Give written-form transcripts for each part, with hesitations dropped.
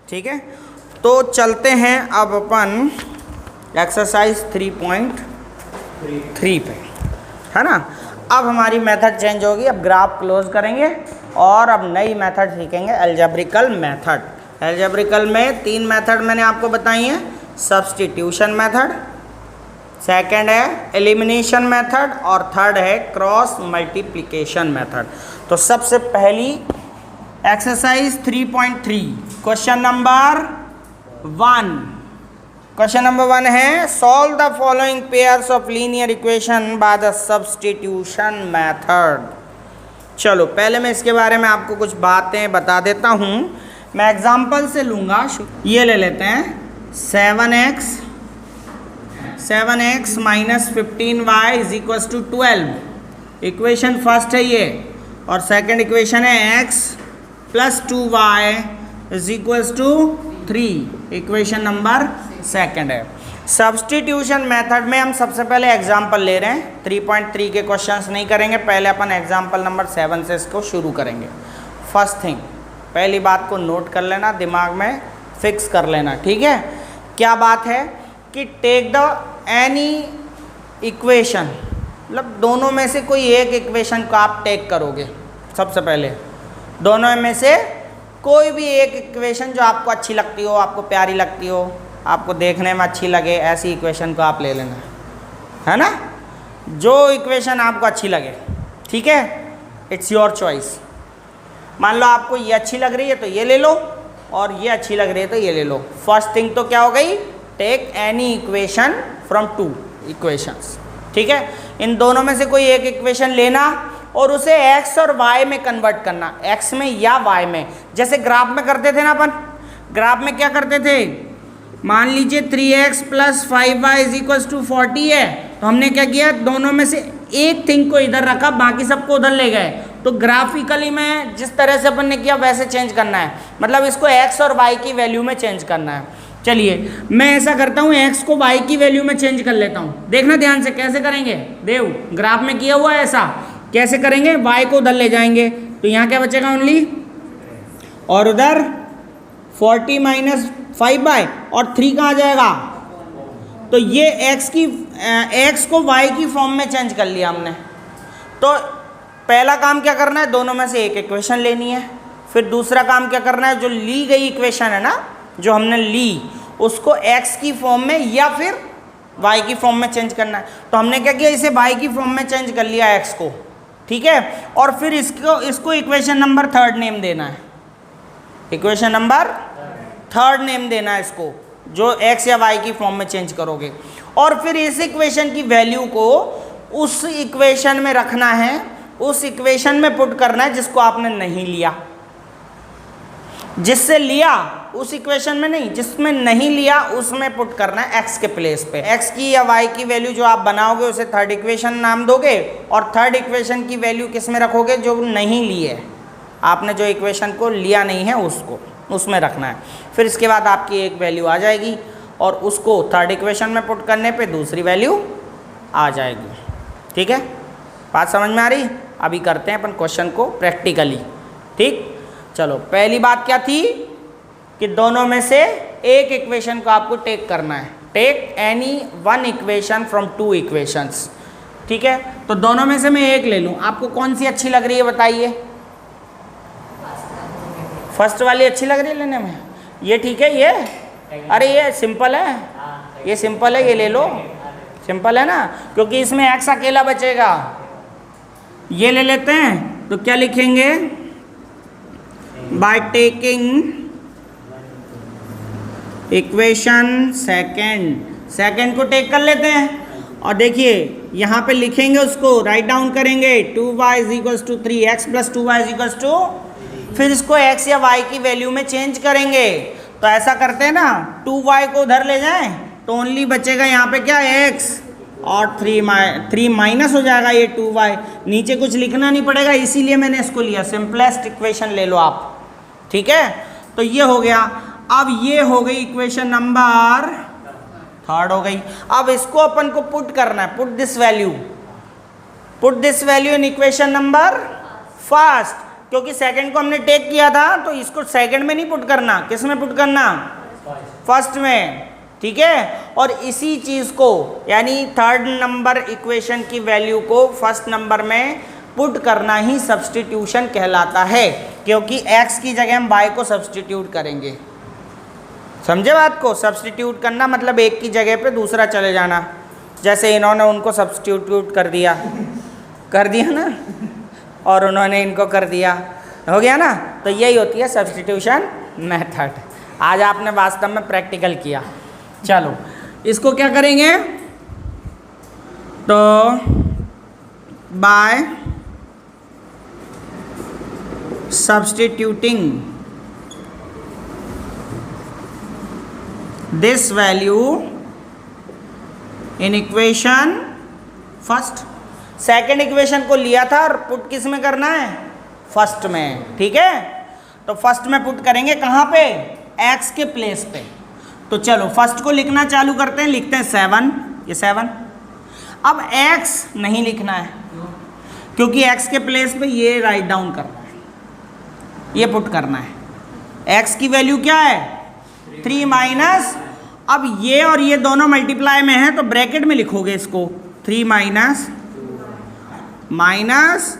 ठीक है, तो चलते हैं अब अपन एक्सरसाइज 3.3 पे, है ना। अब हमारी मेथड चेंज होगी, अब ग्राफ क्लोज करेंगे और अब नई मेथड सीखेंगे, अलजेब्रिकल मेथड। अलजेब्रिकल में 3 मेथड मैंने आपको बताई हैं। सब्स्टिट्यूशन मेथड, सेकंड है एलिमिनेशन मेथड और थर्ड है क्रॉस मल्टीप्लिकेशन मेथड। तो सबसे पहली exercise 3.3 question number 1। Question number 1 है solve the following pairs of linear equation by the substitution method. चलो पहले मैं इसके बारे में आपको कुछ बातें बता देता हूँ। मैं एग्जांपल से लूँगा, ये ले लेते हैं 7x minus 15y is equal to 12। Equation first है ये, और सेकंड इक्वेशन है x plus 2y is equal to 3। Equation number second है। सब्स्टिट्यूशन मेथड में हम सबसे पहले एग्जांपल ले रहे हैं, 3.3 के क्वेश्चंस नहीं करेंगे, पहले अपन एग्जांपल नंबर 7 से इसको शुरू करेंगे। फर्स्ट थिंग, पहली बात को नोट कर लेना, दिमाग में फिक्स कर लेना, ठीक है। क्या बात है कि टेक द एनी इक्वेशन, मतलब दोनों में से कोई एक इक्वेशन को आप टेक करोगे। सबसे पहले दोनों में से कोई भी एक इक्वेशन जो आपको अच्छी लगती हो, आपको प्यारी लगती हो, आपको देखने में अच्छी लगे, ऐसी इक्वेशन को आप ले लेना, है ना। जो इक्वेशन आपको अच्छी लगे, ठीक है, इट्स योर चॉइस। मान लो आपको ये अच्छी लग रही है तो ये ले लो, और ये अच्छी लग रही है तो ये ले लो। फर्स्ट थिंग तो क्या हो गई, take any equation from 2 equations, ठीक है। इन दोनों में से कोई एक इक्वेशन लेना और उसे x और y में कन्वर्ट करना, x में या y में। जैसे ग्राफ में करते थे ना अपन, ग्राफ में क्या करते थे, मान लीजिए 3x plus 5y is equal to 40 है, तो हमने क्या किया, दोनों में से एक थिंग को इधर रखा, बाकी सबको उधर ले गए। तो ग्राफिकली में जिस तरह से अपन ने किया वैसे चेंज करना है, मतलब इसको x और y की वैल्यू में चेंज करना है। चलिए मैं ऐसा करता हूँ, x को y की वैल्यू में चेंज कर लेता हूँ। देखना ध्यान से कैसे करेंगे, देव ग्राफ में किया हुआ है ऐसा, कैसे करेंगे, y को उधर ले जाएंगे तो यहाँ क्या बचेगा ओनली, और उधर 40 माइनस 5y और 3 कहाँ जाएगा। तो ये x को y की फॉर्म में चेंज कर लिया हमने। तो पहला काम क्या करना है, दोनों में से एक इक्वेशन लेनी है। फिर दूसरा काम क्या करना है, जो ली गई इक्वेशन है ना, जो हमने ली, उसको x की फॉर्म में या फिर y की फॉर्म में चेंज करना है। तो हमने क्या किया, इसे y की फॉर्म में चेंज कर लिया x को, ठीक है। और फिर इसको इक्वेशन नंबर 3 नेम देना है, इक्वेशन नंबर 3 नेम देना है इसको, जो x या y की फॉर्म में चेंज करोगे। और फिर इस इक्वेशन की वैल्यू को उस इक्वेशन में रखना है, उस इक्वेशन में पुट करना है जिसको आपने नहीं लिया। जिससे लिया उस इक्वेशन में नहीं, जिसमें नहीं लिया उसमें पुट करना है x के प्लेस पे। x की या y की वैल्यू जो आप बनाओगे उसे थर्ड इक्वेशन नाम दोगे, और थर्ड इक्वेशन की वैल्यू किस में रखोगे, जो नहीं ली है, आपने जो इक्वेशन को लिया नहीं है उसको उसमें रखना है। फिर इसके बाद आपकी एक वैल्यू आ जाएगी और उसको थर्ड इक्वेशन में पुट करने पे दूसरी वैल्यू आ जाएगी, ठीक है। बात समझ में आ रही। अभी करते हैं अपन क्वेश्चन को प्रैक्टिकली, ठीक। चलो पहली बात क्या थी कि दोनों में से एक इक्वेशन को आपको टेक करना है, take any one equation from 2 equations, ठीक है। तो दोनों में से मैं एक ले लूँ, आपको कौन सी अच्छी लग रही है बताइए। फर्स्ट वाली अच्छी लग रही है लेने में, ये ठीक है। ये अरे ये सिंपल है, ये सिंपल है, ये ले लो, सिंपल है ना, क्योंकि इसमें x अकेला बचेगा। ये ले लेते हैं, तो क्या लिखेंगे, बाय टेकिंग इक्वेशन सेकंड को टेक कर लेते हैं। और देखिए यहाँ पे लिखेंगे, उसको राइट डाउन करेंगे, 2y is equal to 3x plus 2y is equal to, फिर इसको x या y की वैल्यू में चेंज करेंगे। तो ऐसा करते हैं ना, 2y को उधर ले जाएं तो ओनली बचेगा यहाँ पे क्या, x, और 3 माइनस हो जाएगा ये 2y, नीचे कुछ लिखना नहीं पड़ेगा, इसीलिए मैंने इसको लिया। सिंपलेस्ट इक्वेशन ले लो आप, ठीक है। तो ये हो गया। अब ये हो गई इक्वेशन नंबर 3 हो गई। अब इसको अपन को पुट करना है, put this value in equation number 1। क्योंकि सेकंड को हमने टेक किया था, तो इसको सेकंड में नहीं पुट करना, किस में पुट करना, फर्स्ट में, ठीक है। और इसी चीज को यानी थर्ड नंबर इक्वेशन की वैल्यू को फर्स्ट नंबर में पुट करना ही सब्स्टिट्यूशन कहलाता है, क्योंकि x की जगह हम y को सब्स्टिट्यूट करेंगे। समझे बात को? सब्स्टिट्यूट करना मतलब एक की जगह पे दूसरा चले जाना, जैसे इन्होंने उनको सब्स्टिट्यूट कर दिया ना, और उन्होंने इनको कर दिया, हो गया ना। तो यही होती है सब्स्टिट्यूशन मेथड। आज आपने वास्तव में प्रैक्टिकल किया। चलो इसको क्या करेंगे, तो by substituting this value in equation first, second equation को लिया था और पुट किस में करना है, फर्स्ट में, ठीक है। तो फर्स्ट में पुट करेंगे कहाँ पे, x के प्लेस पे। तो चलो फर्स्ट को लिखना चालू करते हैं, लिखते हैं 7, ये 7। अब x नहीं लिखना है, क्योंकि x के प्लेस पे ये राइट डाउन करना है, ये पुट करना है। x की वैल्यू क्या है, 3 माइनस, अब ये और ये दोनों मल्टीप्लाई में है तो ब्रैकेट में लिखोगे इसको, 3 माइनस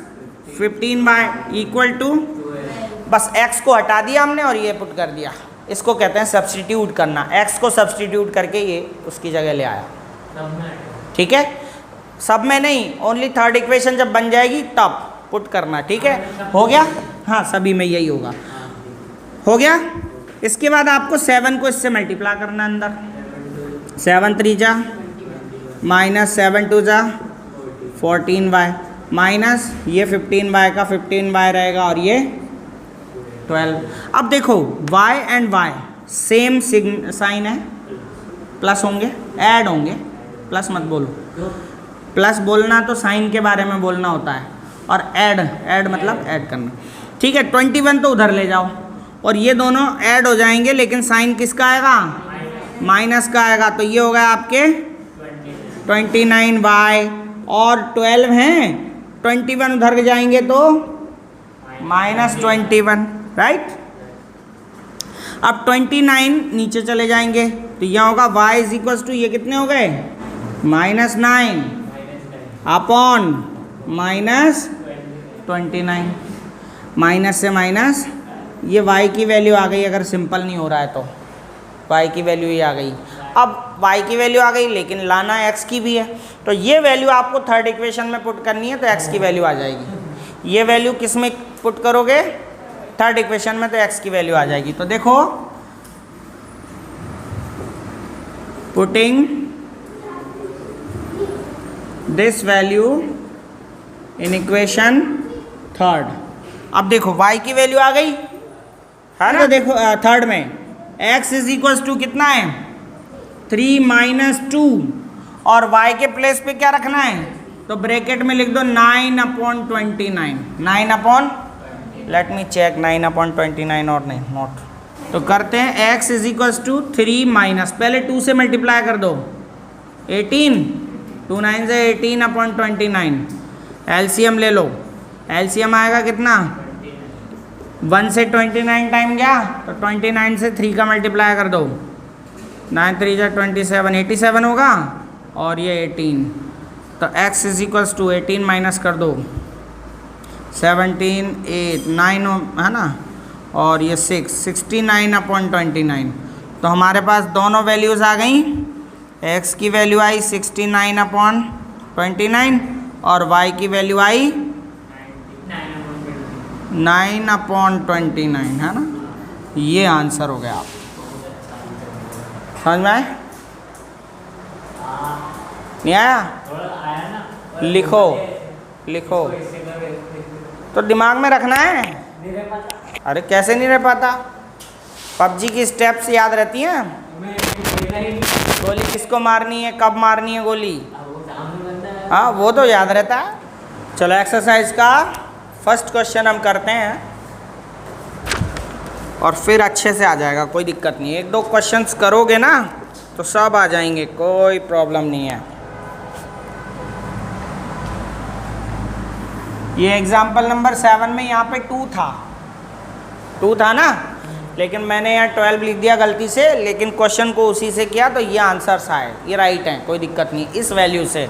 15y इक्वल टू, बस x को हटा दिया हमने और ये पुट कर दिया। इसको कहते हैं सब्स्टिट्यूट करना, x को सब्स्टिट्यूट करके ये उसकी जगह ले आया, ठीक है। सब में नहीं, ओनली थर्ड इक्वेशन जब बन जाएगी तब पुट करना, ठीक है। हो गया, हाँ सभी में यही होगा, हो गया। इसके बाद आपको 7 को इससे मल्टीप्लाई करना अंदर, 7 3 जा माइनस 7 2 जा 14y माइनस ये 15y का 15y रहेगा और ये 12। अब देखो y and y same sign है, प्लस होंगे, ऐड होंगे, प्लस मत बोलो, प्लस बोलना तो साइन के बारे में बोलना होता है, और ऐड मतलब ऐड करना, ठीक है। 21 तो उधर ले जाओ और ये दोनों ऐड हो जाएंगे, लेकिन साइन किसका आएगा, माइनस का आएगा। तो ये हो गया आपके 29y और 12 हैं, 21 उधर जाएंगे तो माइनस 21, राइट। अब 29 नीचे चले जाएंगे तो यह होगा y इज इक्वल टू, ये कितने हो गए, -9 अपॉन -29, माइनस से माइनस, ये y की वैल्यू आ गई, अगर सिंपल नहीं हो रहा है तो y की वैल्यू ये आ गई। अब y की वैल्यू आ गई, लेकिन लाना x की भी है, तो ये वैल्यू आपको थर्ड इक्वेशन में पुट करनी है, तो x की वैल्यू आ जाएगी। ये वैल्यू किस में पुट करोगे, थर्ड इक्वेशन में, तो x की वैल्यू आ जाएगी। तो देखो putting this value in equation third. अब देखो y की वैल्यू आ गई है ना, देखो थर्ड में x इज इक्वल टू कितना है, 3 माइनस 2, और y के प्लेस पे क्या रखना है, तो ब्रैकेट में लिख दो 9/29, 9 अपॉन, लेट मी चेक, 9/29 और नहीं, नॉट। तो करते हैं x is equal to 3 minus, पहले 2 से मल्टीप्लाई कर दो, 18, 2 9 से 18/29, एलसीएम ले लो, एलसीएम आएगा कितना, 1 से 29 टाइम गया, तो 29 से 3 का मल्टीप्लाई कर दो, 9 3 जा 27, 87 होगा, और ये 18, तो x is equals to 18 minus कर दो, 17 8 9 है ना, और ये 69/29। तो हमारे पास दोनों वैल्यूज़ आ गई, x की वैल्यू आई 69/29 और y की वैल्यू आई 9/29, है ना। ये आंसर हो गया, आप समझ में आए, नहीं आया, लिखो लिखो, तो दिमाग में रखना है। अरे कैसे नहीं रह पाता, पबजी की स्टेप्स याद रहती हैं, गोली किसको मारनी है, कब मारनी है गोली, हाँ वो तो याद रहता है। चलो एक्सरसाइज का फर्स्ट क्वेश्चन हम करते हैं और फिर अच्छे से आ जाएगा, कोई दिक्कत नहीं है। 1-2 क्वेश्चंस करोगे ना तो सब आ जाएंगे, कोई प्रॉब्लम नहीं है। ये एग्जाम्पल नंबर 7 में यहाँ पे 2 था ना, लेकिन मैंने यहाँ 12 लिख दिया गलती से, लेकिन क्वेश्चन को उसी से किया तो ये आंसर्स आए, ये राइट है, कोई दिक्कत नहीं इस वैल्यू से।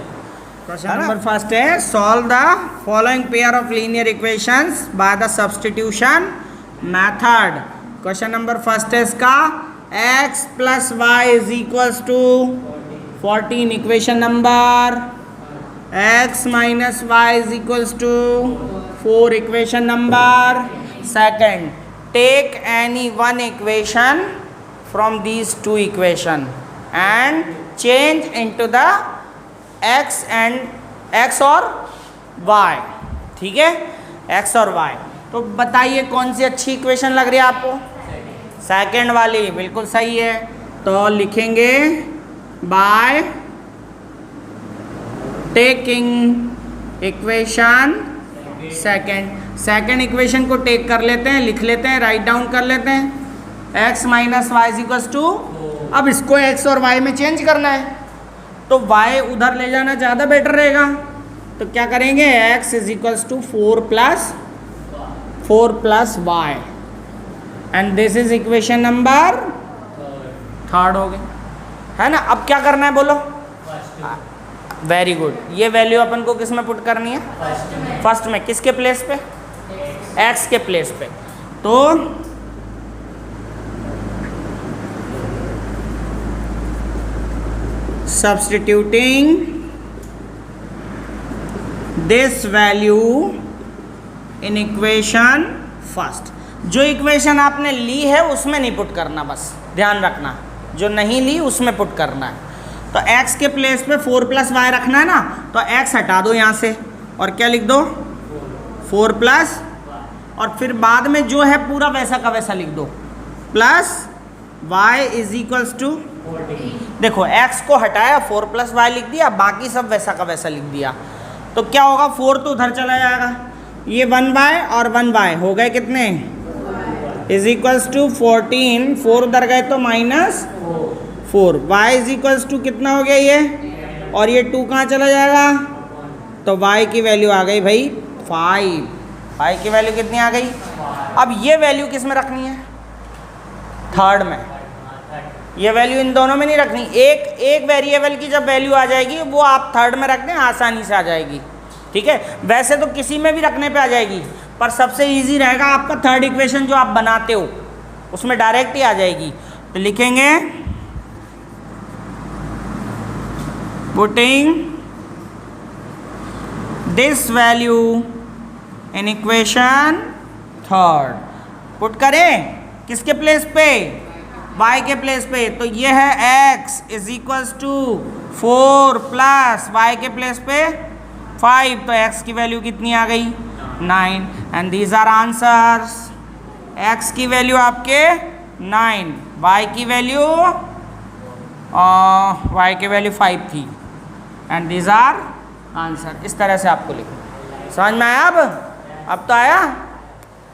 क्वेश्चन नंबर फर्स्ट है, solve the following pair of linear equations by the substitution method. Question number first है इसका x plus y is equals to 14, equation number x minus y is equals to 4, equation number second. Take any one equation from these two equation and change into the x और y, ठीक है, x और y। तो बताइए कौन सी अच्छी equation लग रही है आपको? सेकेंड वाली बिल्कुल सही है। तो लिखेंगे bye taking equation second equation को टेक कर लेते हैं, लिख लेते हैं, राइट डाउन कर लेते हैं। x minus y is equals to, अब इसको x और y में चेंज करना है तो y उधर ले जाना ज़्यादा बेटर रहेगा। तो क्या करेंगे, x is equals to 4 plus y and this is equation number third हो गई, है ना। अब क्या करना है बोलो? Very good. ये वैल्यू अपन को किस में पुट करनी है? फर्स्ट में। किसके प्लेस पे? x के प्लेस पे। तो substituting this value in equation first. जो इक्वेशन आपने ली है उसमें नहीं पुट करना, बस ध्यान रखना, जो नहीं ली उसमें पुट करना है। तो x के प्लेस पे 4 प्लस वाई रखना है ना, तो x हटा दो यहाँ से और क्या लिख दो? 4 प्लस, और फिर बाद में जो है पूरा वैसा का वैसा लिख दो, plus y is equals to, देखो x को हटाया, 4 प्लस वाई लिख दिया, बाकी सब वैसा का वैसा लिख दिया। तो क्या होगा, 4 तो उधर चला जाएगा, ये 1y और 1y हो गए कितने? इज इक्वल्स टू 14, 4 उधर गए तो -4, y इज इक्वल्स टू कितना हो गया ये, और ये 2 कहाँ चला जाएगा? तो y की वैल्यू आ गई भाई 5। y की वैल्यू कितनी आ गई? अब ये वैल्यू किस में रखनी है? थर्ड में। ये वैल्यू इन दोनों में नहीं रखनी, एक वेरिएबल की जब वैल्यू आ जाएगी वो आप थर्ड में रख दें, आसानी से आ जाएगी, ठीक है। वैसे तो किसी में भी रखने पे आ जाएगी, पर सबसे इजी रहेगा आपका थर्ड इक्वेशन जो आप बनाते हो उसमें डायरेक्ट ही आ जाएगी। तो लिखेंगे putting this value in equation third. Put करें किसके प्लेस पे? y के प्लेस पे। तो ये है x is equals to 4 plus y के प्लेस पे 5, तो x की वैल्यू कितनी आ गई? 9 and these are answers. x की वैल्यू आपके 9, y की वैल्यू 5 थी एंड दीज आर आंसर। इस तरह से आपको लिखना। समझ में आया? अब तो आया,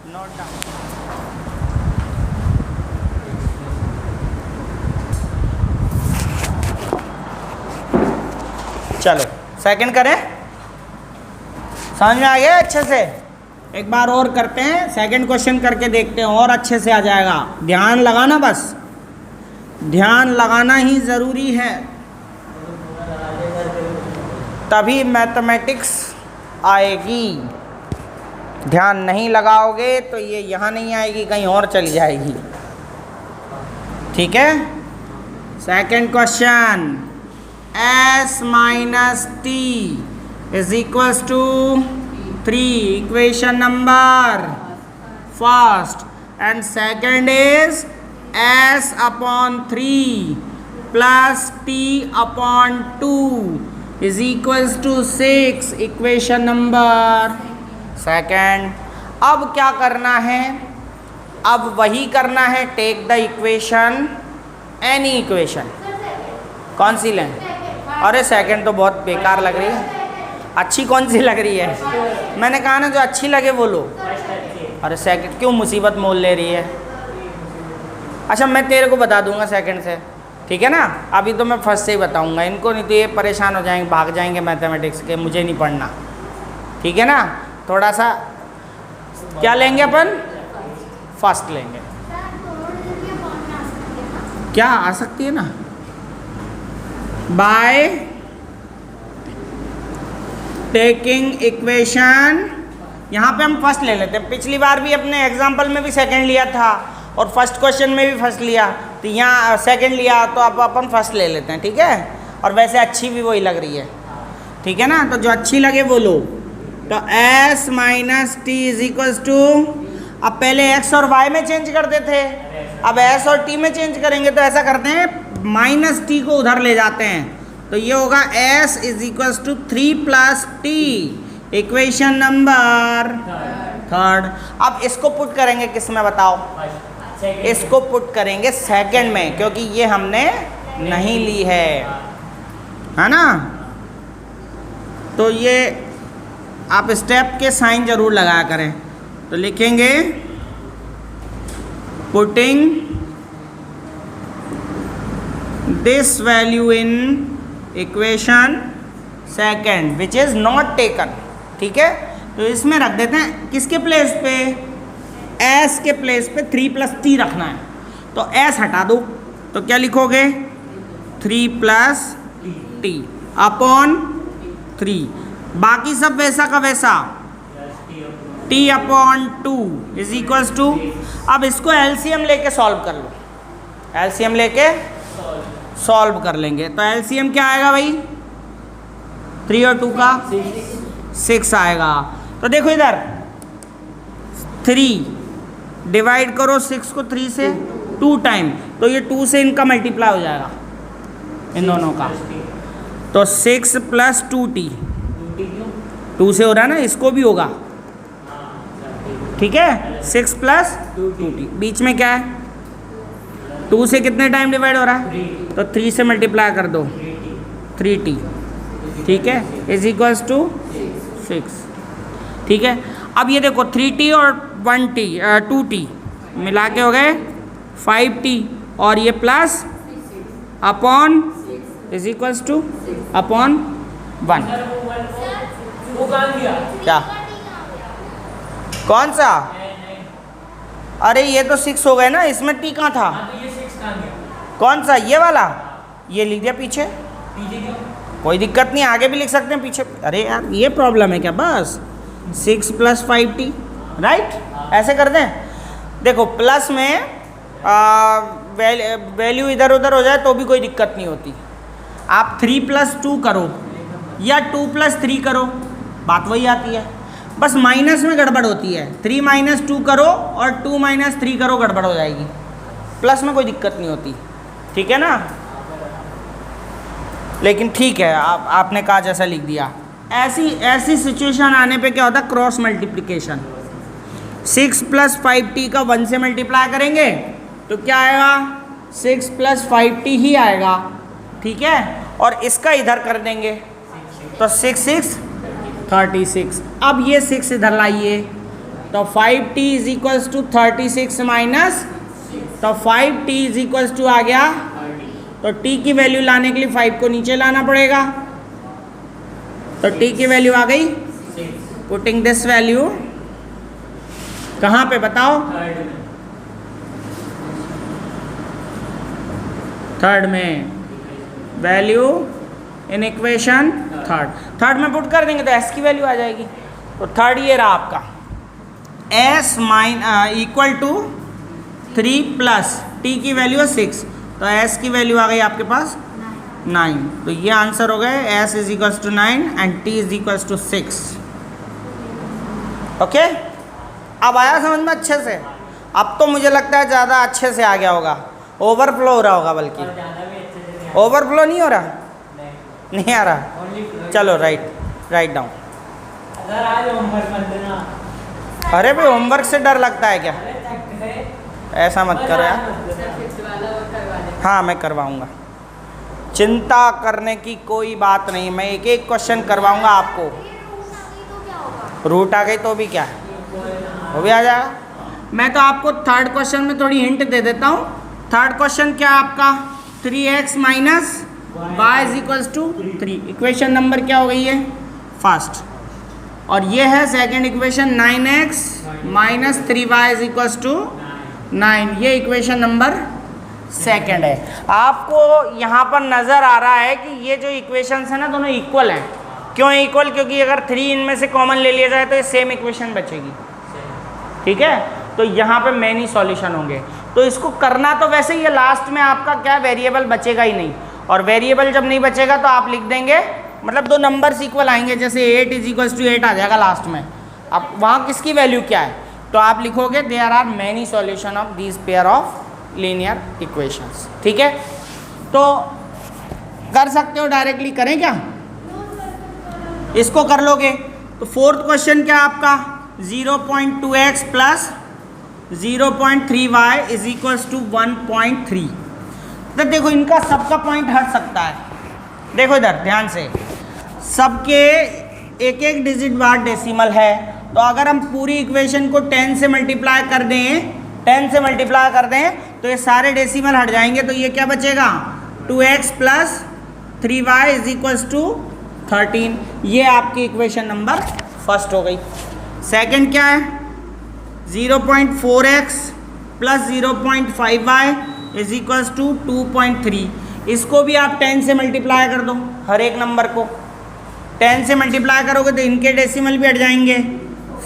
नोट डाउन। चलो सेकंड करें, समझ में आ गया अच्छे से? एक बार और करते हैं, सेकंड क्वेश्चन करके देखते हैं, और अच्छे से आ जाएगा। ध्यान लगाना, बस ध्यान लगाना ही ज़रूरी है, तभी मैथमेटिक्स आएगी। ध्यान नहीं लगाओगे तो ये यहाँ नहीं आएगी, कहीं और चली जाएगी, ठीक है। Second question, s minus t is equals to 3, equation number first, and second is s upon 3 plus t upon 2 is equals to 6, equation number second. अब क्या करना है? अब वही करना है, take the equation, any equation. कौन सी लें? अरे सेकंड तो बहुत बेकार लग रही है, अच्छी कौन सी लग रही है? मैंने कहा ना जो अच्छी लगे वो लो। अरे सेकंड क्यों मुसीबत मोल ले रही है? अच्छा मैं तेरे को बता दूंगा सेकंड से, ठीक है ना। अभी तो मैं फर्स्ट से ही बताऊंगा इनको, नहीं तो ये परेशान हो जाएंगे, भाग जाएंगे मैथमेटिक्स के, मुझे नहीं पढ़ना, ठीक है ना। थोड़ा सा क्या लेंगे अपन, फर्स्ट लेंगे। क्या आ सकती है ना, बाय टेकिंग इक्वेशन, यहाँ पे हम फर्स्ट ले लेते हैं। पिछली बार भी अपने एग्जाम्पल में भी सेकंड लिया था और फर्स्ट क्वेश्चन में भी फर्स्ट लिया, तो यहाँ सेकंड लिया, तो अब अपन फर्स्ट ले लेते हैं, ठीक है। और वैसे अच्छी भी वही लग रही है, ठीक है ना, तो जो अच्छी लगे वो लो। तो s minus t is equals to, अब पहले x और y में चेंज करते थे, अब s और t में चेंज करेंगे, तो ऐसा करते हैं माइनस टी को उधर ले जाते हैं, तो ये होगा s is equals to 3 plus t, equation number third. अब इसको पुट करेंगे किस में बताओ, इसको पुट करेंगे सेकंड में, क्योंकि ये हमने नहीं ली है ना। तो ये आप स्टेप के साइन जरूर लगाया करें। तो लिखेंगे putting this value in equation second which is not taken, ठीक है। तो इसमें रख देते हैं किसके प्लेस पे, s के प्लेस पे 3 प्लस टी रखना है, तो s हटा दो, तो क्या लिखोगे 3 प्लस टी अपॉन 3, बाकी सब वैसा का वैसा, t upon 2 is equals to, अब इसको एलसीएम लेके सॉल्व कर लो, एलसीएम लेके सॉल्व कर लेंगे, तो एलसीएम क्या आएगा भाई, 3 और 2 का 6 आएगा। तो देखो इधर 3 डिवाइड करो 6 को 3 से 2 टाइम, तो ये 2 से इनका मल्टीप्लाई हो जाएगा इन दोनों का, तो 6 प्लस 2t, 2 से हो रहा है ना, इसको भी होगा, ठीक है, 6 प्लस 2t, बीच में क्या है 2 से कितने टाइम डिवाइड हो रहा है, तो 3 से मल्टीप्लाई कर दो 3t, ठीक है, इज इक्वल्स टू 6, ठीक है। अब ये देखो 3t और 2t मिला के हो गए 5t, और ये plus upon is equals two upon 1, क्या कौन सा, अरे ये तो 6 हो गए ना, इसमें t कहाँ था, कौन सा ये वाला, ये लिख दिया पीछे, कोई दिक्कत नहीं, आगे भी लिख सकते हैं पीछे। अरे यार ये प्रॉब्लम है क्या, बस 6 प्लस 5t, राइट, ऐसे कर दें। देखो प्लस में वैल्यू इधर उधर हो जाए तो भी कोई दिक्कत नहीं होती, आप 3 प्लस 2 करो या 2 प्लस 3 करो, बात वही आती है, बस माइनस में गड़बड़ होती है, 3 माइनस 2 करो और 2 माइनस 3 करो, गड़बड़ हो जाएगी, प्लस में कोई दिक्कत नहीं होती, ठीक है ना। लेकिन ठीक है, आपने कहा जैसा लिख दिया। ऐसी सिचुएशन आने पे क्या होता है, क्रॉस मल्टीप्लिकेशन, 6 प्लस 5t का 1 से मल्टीप्लाई करेंगे तो क्या आएगा, 6 प्लस 5t ही आएगा, ठीक है, और इसका इधर कर देंगे तो 6 6 36, अब ये 6 इधर लाइए, तो 5t is equals to 36 minus, तो 5t इज इक्वल्स टू आ गया, तो t की वैल्यू लाने के लिए 5 को नीचे लाना पड़ेगा, तो t की वैल्यू आ गई, पुटिंग दिस वैल्यू कहाँ पे बताओ, थर्ड में, वैल्यू इन इक्वेशन थर्ड में पुट कर देंगे तो s की वैल्यू आ जाएगी। तो थर्ड ये रहा आपका, s equal to 3 plus t की वैल्यू है 6, तो s की वैल्यू आ गई आपके पास 9, तो ये आंसर हो गए, s is equals to 9 and t is equals to 6। Okay, अब आया समझ में अच्छे से, अब तो मुझे लगता है ज़्यादा अच्छे से आ गया होगा, ओवरफ्लो हो रहा होगा, बल्कि ओवरफ्लो नहीं हो रहा, नहीं आ रहा, चलो राइट डाउन। अरे भाई होमवर्क से डर लगता है क्या, ऐसा मत करो यार, हाँ मैं करवाऊँगा, चिंता करने की कोई बात नहीं, मैं एक एक क्वेश्चन करवाऊँगा आपको। रूट आ गई तो भी क्या है, वो भी आ जाएगा। मैं तो आपको थर्ड क्वेश्चन में थोड़ी हिंट दे देता हूँ। थर्ड क्वेश्चन क्या है आपका, 3x minus y is equals to 3, equation number क्या हो गई है, फर्स्ट, और ये है second equation 9x minus 3y is equal to 9। ये इक्वेशन नंबर सेकेंड है। आपको यहाँ पर नज़र आ रहा है कि ये जो इक्वेशंस है ना दोनों इक्वल हैं। क्यों इक्वल? क्योंकि अगर 3 इनमें से कॉमन ले लिया जाए तो ये सेम इक्वेशन बचेगी। ठीक है, तो यहाँ पे मैनी सॉल्यूशन होंगे। तो इसको करना तो वैसे ही है, लास्ट में आपका क्या वेरिएबल बचेगा ही नहीं, और वेरिएबल जब नहीं बचेगा तो आप लिख देंगे, मतलब दो नंबर्स इक्वल आएंगे, जैसे 8 इज इक्वल टू 8 आ जाएगा लास्ट में। अब वहाँ किसकी वैल्यू क्या है, तो आप लिखोगे there are many solution of this pair of linear equations. ठीक है, तो कर सकते हो, डायरेक्टली करें क्या? इसको कर लोगे तो फोर्थ क्वेश्चन क्या आपका 0.2x plus 0.3y is equal to 1.3। तो देखो इनका सबका पॉइंट हट सकता है। देखो इधर ध्यान से, सबके एक एक डिजिट बाद डेसिमल है, तो अगर हम पूरी इक्वेशन को 10 से मल्टीप्लाई कर दें तो ये सारे डेसिमल हट जाएंगे। तो ये क्या बचेगा 2x plus 3y is equal to 13। ये आपकी इक्वेशन नंबर फर्स्ट हो गई। सेकंड क्या है 0.4x plus 0.5y is equal to 2.3। इसको भी आप 10 से मल्टीप्लाई कर दो, हर एक नंबर को 10 से मल्टीप्लाई करोगे तो इनके डेसिमल भी हट जाएंगे।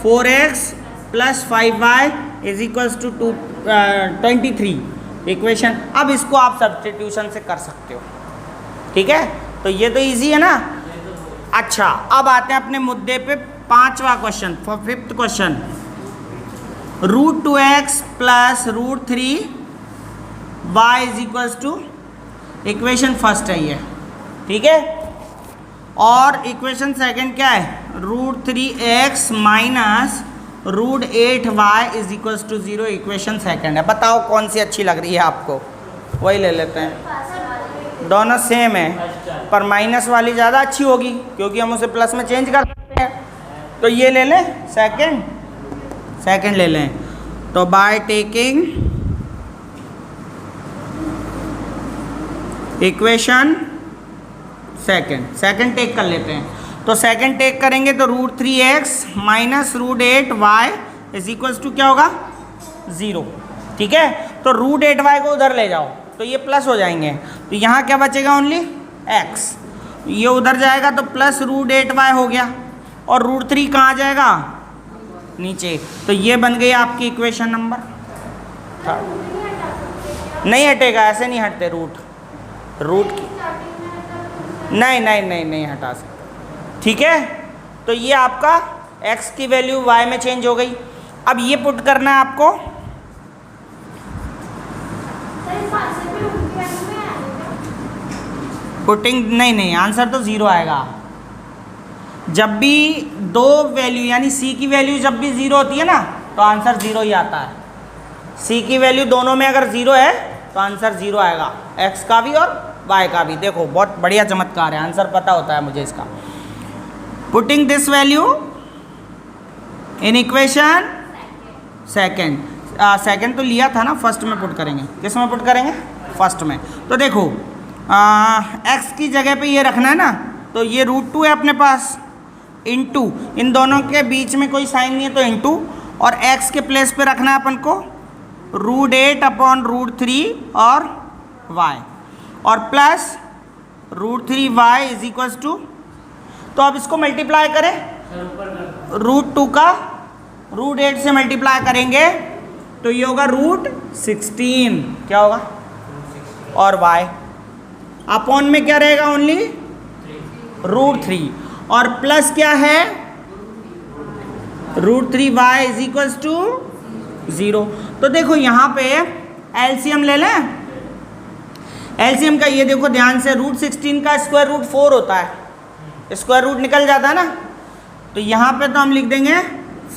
4x plus 5y is equal to 23 equation. अब इसको आप सब्स्टिट्यूशन से कर सकते हो। ठीक है, तो ये तो इजी है ना। अच्छा, अब आते हैं अपने मुद्दे पे, पांचवा question, fifth question. √2x plus √3y is equal to, equation first है ये। ठीक है, और इक्वेशन सेकंड क्या है √3x minus √8y is equal to 0। Equation second है। बताओ कौन सी अच्छी लग रही है आपको, वही ले लेते हैं। दोनों सेम है पर माइनस वाली ज़्यादा अच्छी होगी क्योंकि हम उसे प्लस में चेंज कर सकते हैं। तो ये ले लें, सेकंड ले लें। तो by taking equation second take कर लेते हैं। तो सेकंड टेक करेंगे तो √3x minus √8y is equal to क्या होगा 0। ठीक है, तो √8y को उधर ले जाओ तो ये प्लस हो जाएंगे। तो यहाँ क्या बचेगा ओनली x, ये उधर जाएगा तो प्लस √8y हो गया, और √3 कहाँ जाएगा नीचे। तो ये बन गई आपकी इक्वेशन नंबर थर्ड। नहीं हटेगा, ऐसे नहीं हटते रूट की, नहीं हटा सकते। ठीक है, तो ये आपका x की वैल्यू y में चेंज हो गई। अब ये पुट करना है आपको, पुटिंग नहीं, आंसर तो 0 आएगा। जब भी दो वैल्यू यानी c की वैल्यू जब भी 0 होती है ना तो आंसर 0 ही आता है। c की वैल्यू दोनों में अगर 0 है तो आंसर 0 आएगा, x का भी और y का भी। देखो बहुत बढ़िया चमत्कार है, आंसर पता होता है मुझे इसका। Putting this value in equation second तो लिया था ना, फर्स्ट में पुट करेंगे। किस में पुट करेंगे? फर्स्ट में। तो देखो x की जगह पे ये रखना है ना, तो ये √2 है अपने पास, इनटू इन दोनों के बीच में कोई साइन नहीं है तो इनटू, और x के प्लेस पे रखना है अपन को √8 अपॉन √3 और y, और plus √3y is equal to, तो अब इसको मल्टीप्लाई करें, √2 का √8 से मल्टीप्लाई करेंगे तो ये होगा √16। क्या होगा? और y अपॉन में क्या रहेगा ओनली √3, और प्लस क्या है √3y इज इक्वल टू 0। तो देखो यहाँ पे एलसीएम ले लें। एलसीएम का ये देखो ध्यान से, √16 का स्क्वायर रूट 4 होता है, स्क्वायर रूट निकल जाता है ना, तो यहाँ पे तो हम लिख देंगे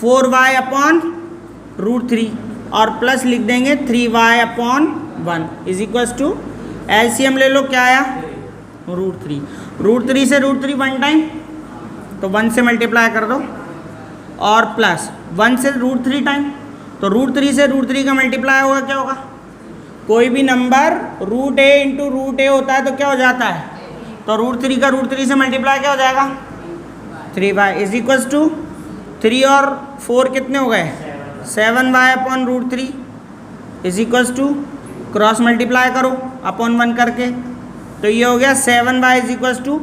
4y अपॉन √3 और प्लस लिख देंगे 3y upon 1 is equal to, LCM ले लो, क्या आया √3। √3 से √3 1 टाइम, तो 1 से मल्टीप्लाई कर दो, और प्लस 1 से √3 टाइम, तो √3 से √3 का मल्टीप्लाई होगा, क्या होगा? कोई भी नंबर √a इंटू √a होता है तो क्या हो जाता है, तो √3 का √3 से मल्टीप्लाई क्या हो जाएगा 3y इज इक्वल टू 3 और 4 कितने हो गए? 7y/√3 is equals to, cross multiply करो अपॉन 1 करके, तो ये हो गया 7y इज इक्वल्स टू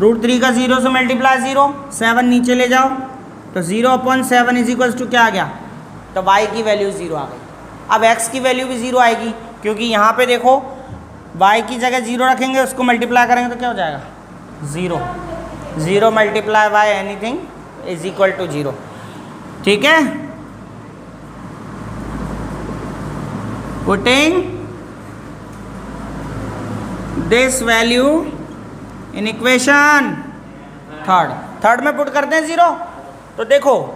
√3 का 0 से मल्टीप्लाई 0, 7 नीचे ले जाओ तो 0/7 इज इक्वल्स टू क्या आ गया? तो y की वैल्यू 0 आ गई। अब x की वैल्यू भी 0 आएगी, क्योंकि यहाँ पे देखो y की जगह 0 रखेंगे, उसको मल्टीप्लाई करेंगे तो क्या हो जाएगा? 0 0 multiply by anything is equal to 0। ठीक है, putting this value in equation third में पुट करते हैं 0, तो देखो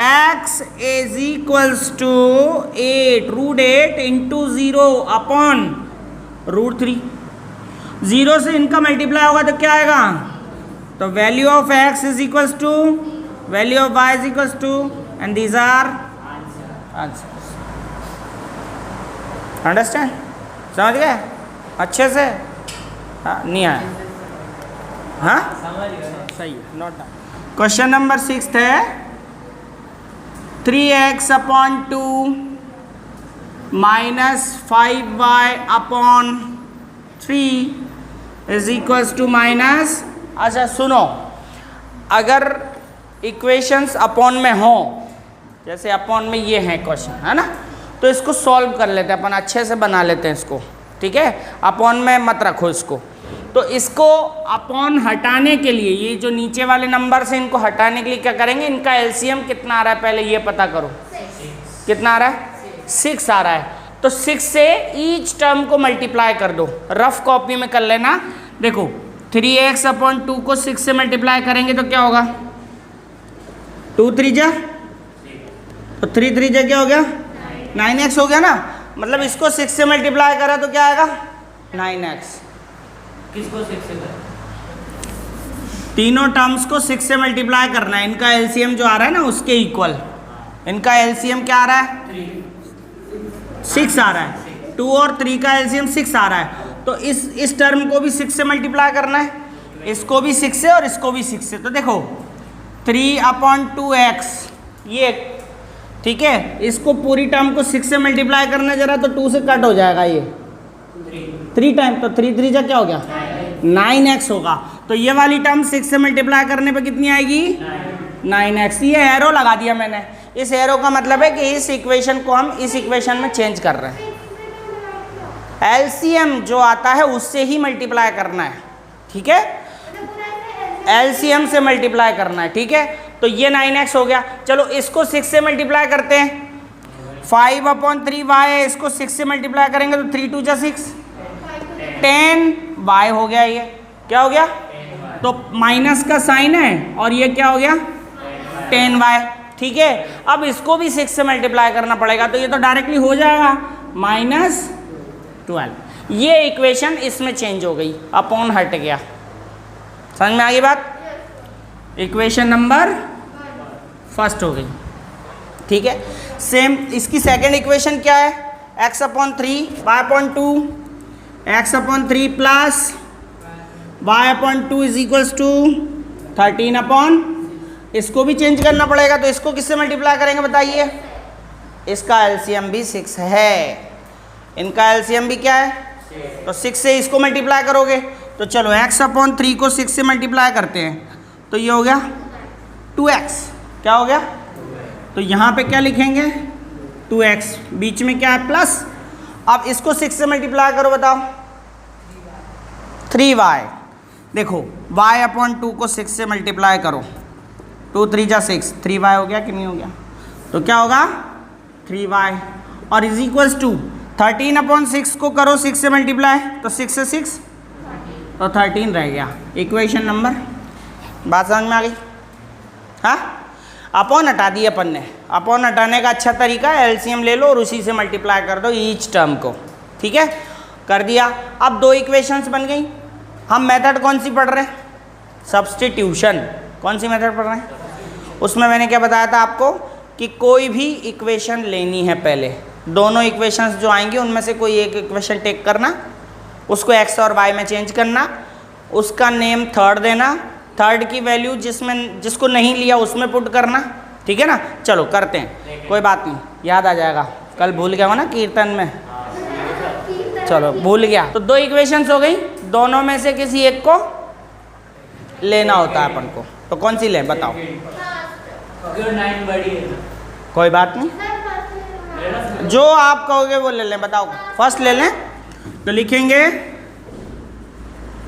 x is equals to 8 into 0 upon √3। 0 से इनका मल्टीप्लाई होगा तो क्या आएगा? तो value of x is equals to value of y is equals to, and these are answers. Understand? समझ गए अच्छे से? हाँ, नहीं आया? हाँ सही है, नोट डाउन। क्वेश्चन नंबर 6 है 3x/2 minus 5y/3 is equals to minus. अच्छा सुनो, अगर इक्वेशंस अपॉन में हो, जैसे अपॉन में ये है क्वेश्चन, है ना, तो इसको सॉल्व कर लेते हैं अपन, अच्छे से बना लेते हैं इसको। ठीक है, अपॉन में मत रखो इसको। तो इसको अपॉन हटाने के लिए, ये जो नीचे वाले नंबर से इनको हटाने के लिए क्या करेंगे? इनका एलसीएम कितना आ रहा है पहले ये पता करो। कितना आ रहा है? 6 आ रहा है। तो 6 से ईच टर्म को मल्टीप्लाई कर दो, रफ कॉपी में कर लेना। देखो 3x/2 को 6 से मल्टीप्लाई करेंगे तो क्या होगा? 2 3 जा, तो 3 3 जा क्या हो गया? 9x हो गया ना। मतलब इसको 6 से मल्टीप्लाई करा तो क्या आएगा? 9x। किसको 6 से करें? तीनों टर्म्स को 6 से मल्टीप्लाई करना है। इनका एलसीएम जो आ रहा है ना उसके इक्वल। इनका एलसीएम क्या आ रहा है? 6 आ रहा है। 2 और 3 का एलसीएम 6 आ रहा है। तो इस टर्म को भी 6 से मल्टीप्लाई करना है, इसको भी 6 से और इसको भी 6 से। तो देखो 3/2x ये, ठीक है, इसको पूरी टर्म को 6 से मल्टीप्लाई करना जरा, तो 2 से कट हो जाएगा ये 3 टाइम, तो 3 3 जा क्या हो गया? 9x होगा। तो ये वाली टर्म 6 से मल्टीप्लाई करने पे कितनी आएगी? 9x। ये एरो लगा दिया मैंने। इस एरो का मतलब है कि इस इक्वेशन को हम इस इक्वेशन में चेंज कर रहे हैं। एलसीएम जो आता है उससे ही मल्टीप्लाई करना है। ठीक है, एलसीएम से मल्टीप्लाई करना है। ठीक है, तो ये 9x हो गया। चलो इसको 6 से मल्टीप्लाई करते हैं। 5/3y है, इसको 6 से मल्टीप्लाई करेंगे तो 3 2 जा 6, 10y हो गया। ये क्या हो गया? तो माइनस का साइन है और ये क्या हो गया? 10y। ठीक है, अब इसको भी 6 से मल्टीप्लाई करना पड़ेगा, तो ये तो डायरेक्टली हो जाएगा -12। ये इक्वेशन इसमें चेंज हो गई, अपॉन हट गया। समझ में आ गई बात? इक्वेशन नंबर फर्स्ट हो गई। ठीक है, सेम इसकी सेकंड इक्वेशन क्या है? x/3 y/2, x/3 plus y/2 is equals to 13। इसको भी चेंज करना पड़ेगा, तो इसको किससे मल्टीप्लाई करेंगे बताइए? इसका एलसीएम भी 6 है, इनका एलसीएम भी क्या है? तो 6 से इसको मल्टीप्लाई करोगे, तो चलो x/3 को 6 से मल्टीप्लाई करते हैं, तो ये हो गया 2x। क्या हो गया? तो यहाँ पे क्या लिखेंगे? 2x, बीच में क्या है? प्लस। अब इसको 6 से मल्टीप्लाई करो, बताओ 3y। देखो y/2 को 6 से मल्टीप्लाई करो, 2 3 जा 6, 3y हो गया कि नहीं हो गया? तो क्या होगा? 3y। और इज इक्वल्स टू 13/6 को करो 6 से मल्टीप्लाई, तो 6 से 6 तो 13 रह गया। इक्वेशन नंबर, बात समझ में आ गई? हाँ, अपॉन हटा दी अपन ने। अपॉन हटाने का अच्छा तरीका है एलसीएम ले लो और उसी से मल्टीप्लाई कर दो ईच टर्म को। ठीक है, कर दिया। अब 2 इक्वेशंस बन गई। हम मेथड कौन सी पढ़ रहे हैं? सब्स्टिट्यूशन। कौन सी मेथड पढ़ रहे हैं? उसमें मैंने क्या बताया था आपको कि कोई भी इक्वेशन लेनी है, पहले दोनों इक्वेशंस जो आएंगी उनमें से कोई एक इक्वेशन टेक करना, उसको x और y में चेंज करना, उसका नेम थर्ड देना, थर्ड की वैल्यू जिसको नहीं लिया उसमें पुट करना, ठीक है ना। चलो करते हैं, कोई बात नहीं, याद आ जाएगा। कल भूल गया हो ना कीर्तन में, चलो भूल गया। तो दो इक्वेशंस हो गई, दोनों में से किसी एक को लेना होता है अपन को, तो कौन सी लें बताओ। जो 9 बड़ी है, कोई बात नहीं, जो आप कहोगे वो ले लें, बताओ फर्स्ट ले लें। तो लिखेंगे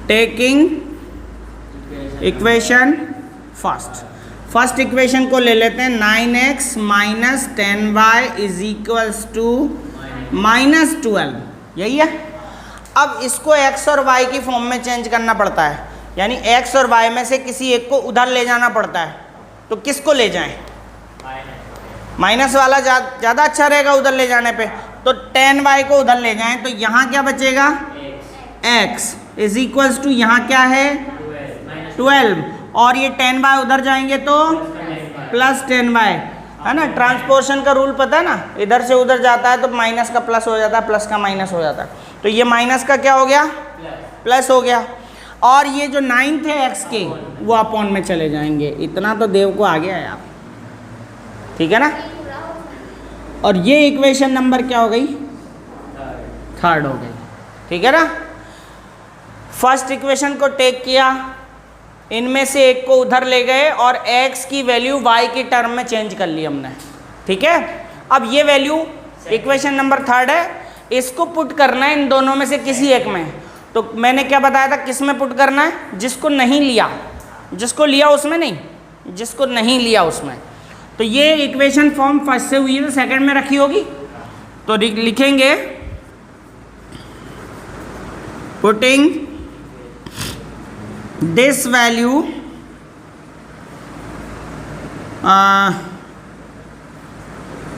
टेकिंग इक्वेशन फर्स्ट इक्वेशन को ले लेते हैं 9x minus 10y is equals to minus 12, यही है। अब इसको x और y की फॉर्म में चेंज करना पड़ता है, यानी x और y में से किसी एक को उधर ले जाना पड़ता है। तो किसको ले जाएं? माइनस वाला ज़्यादा अच्छा रहेगा उधर ले जाने पे, तो 10y को उधर ले जाएं। तो यहाँ क्या बचेगा? x इज इक्वल्स टू यहाँ क्या है 12, और ये 10y उधर जाएंगे तो प्लस 10y, है ना। ट्रांसपोर्शन का रूल पता है ना, इधर से उधर जाता है तो माइनस का प्लस हो जाता है, प्लस का माइनस हो जाता है। तो ये माइनस का क्या हो गया? प्लस हो गया। और ये जो 9 थे x के वो अपॉन में चले जाएंगे। इतना तो देव को आ गया है आप, ठीक है ना। और ये इक्वेशन नंबर क्या हो गई? थर्ड हो गई, ठीक है ना। फर्स्ट इक्वेशन को टेक किया, इनमें से एक को उधर ले गए और x की वैल्यू y के टर्म में चेंज कर ली हमने, ठीक है। अब ये वैल्यू इक्वेशन नंबर थर्ड है, इसको पुट करना है इन दोनों में से किसी एक में। तो मैंने क्या बताया था, किस में पुट करना है? जिसको नहीं लिया, जिसको लिया उसमें नहीं, जिसको नहीं लिया उसमें। तो ये इक्वेशन फॉर्म फर्स्ट से हुई है तो सेकंड में रखी होगी, तो लिखेंगे putting this value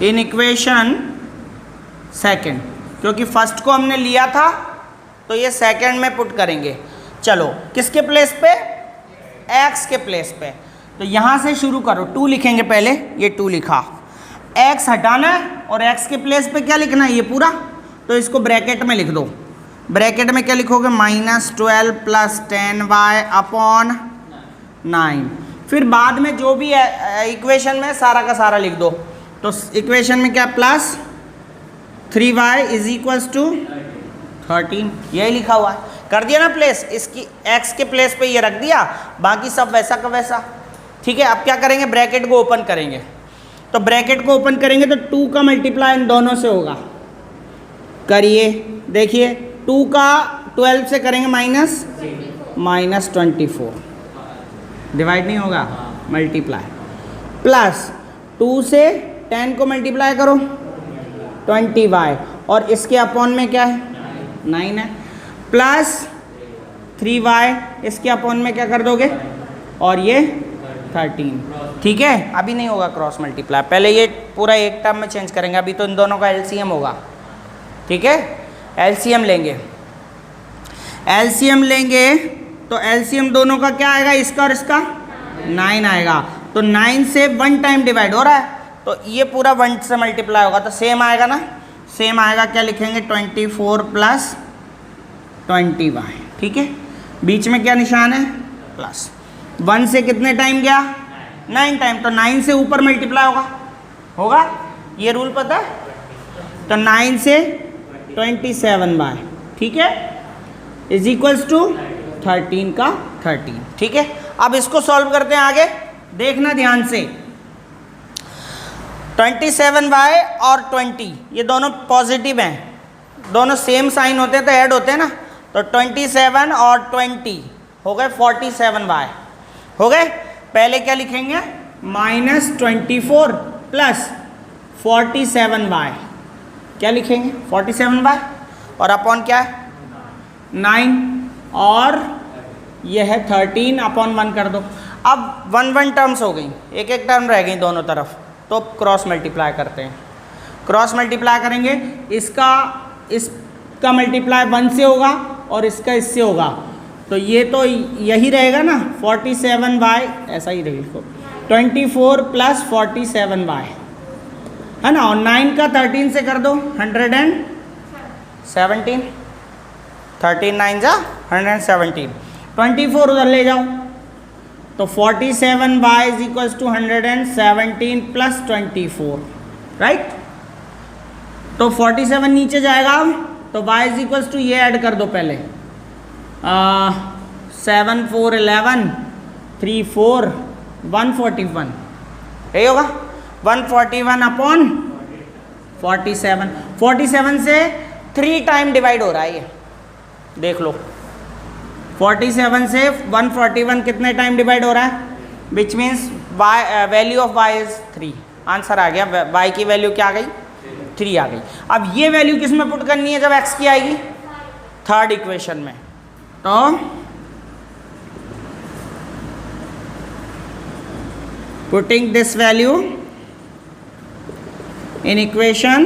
in equation second, क्योंकि फर्स्ट को हमने लिया था तो ये सेकंड में पुट करेंगे। चलो किसके प्लेस पे? x के प्लेस पे। तो यहाँ से शुरू करो, 2 लिखेंगे पहले, ये 2 लिखा, x हटाना है और x के प्लेस पे क्या लिखना है? ये पूरा। तो इसको ब्रैकेट में लिख दो। ब्रैकेट में क्या लिखोगे? -12 प्लस 10y अपॉन 9। फिर बाद में जो भी इक्वेशन में सारा का सारा लिख दो। तो इक्वेशन में क्या? Plus 3y is equals to 13, यही लिखा हुआ है। कर दिया ना प्लेस, इसकी x के प्लेस पे ये रख दिया, बाकी सब वैसा का वैसा, ठीक है। अब क्या करेंगे? ब्रैकेट को ओपन करेंगे। तो ब्रैकेट को ओपन करेंगे तो 2 का मल्टीप्लाई इन दोनों से होगा। करिए, देखिए 2 का 12 से करेंगे -24, डिवाइड नहीं होगा, मल्टीप्लाई, प्लस 2 से 10 को मल्टीप्लाई करो 20y, और इसके अपॉन में क्या है? 9 है, प्लस 3y, इसके अपॉन में क्या कर दोगे? और ये 13, ठीक है। अभी नहीं होगा क्रॉस मल्टीप्लाई, पहले ये पूरा एक टर्म में चेंज करेंगे। अभी तो इन दोनों का एलसीएम होगा, ठीक है। एलसीएम लेंगे, एलसीएम लेंगे तो एलसीएम दोनों का क्या आएगा? इसका और इसका 9 आएगा। तो 9 से 1 टाइम डिवाइड हो रहा है, तो ये पूरा 1 से मल्टीप्लाई होगा, तो सेम आएगा ना, सेम आएगा। क्या लिखेंगे? 24 प्लस 20y, ठीक है। बीच में क्या निशान है? प्लस। 1 से कितने टाइम गया? 9 टाइम, तो 9 से ऊपर मल्टीप्लाई होगा, ये रूल पता है। तो 9 से 27y, ठीक है, इज इक्वल्स टू 13 का 13, ठीक है। अब इसको सॉल्व करते हैं आगे, देखना ध्यान से। 27y और 20 ये दोनों पॉजिटिव हैं, दोनों सेम साइन होते हैं तो ऐड होते हैं ना। तो 27 और 20 हो गए 47y, हो गए। पहले क्या लिखेंगे? -24 प्लस 47y, क्या लिखेंगे? 47y, और अपॉन क्या है? 9, और यह है 13 अपॉन 1 कर दो। अब 1 टर्म्स हो गई, एक एक टर्म रह गई दोनों तरफ, तो क्रॉस मल्टीप्लाई करते हैं। क्रॉस मल्टीप्लाई करेंगे, इसका मल्टीप्लाई 1 से होगा और इसका इससे होगा, तो ये तो यही रहेगा ना 47y, ऐसा ही रहेगा 24 प्लस 47y, है ना। और 9 का 13 से कर दो 117, 13 9 जा 117, 24 उधर ले जाओ तो 47y is equal to 117 plus 24, right. तो 47 नीचे जाएगा अब, तो y इज इक्वल टू ये ऐड कर दो पहले, 7 4 11 3 4 141, यही होगा 141 अपॉन 47। 47 से 3 टाइम डिवाइड हो रहा है ये, देख लो 47 से 141 कितने टाइम डिवाइड हो रहा है, which means value of y is 3। Answer आ गया, y की वैल्यू क्या आ गई, 3 आ गई। अब ये वैल्यू किस में पुट करनी है जब x की आएगी, थर्ड इक्वेशन में। तो putting this value in equation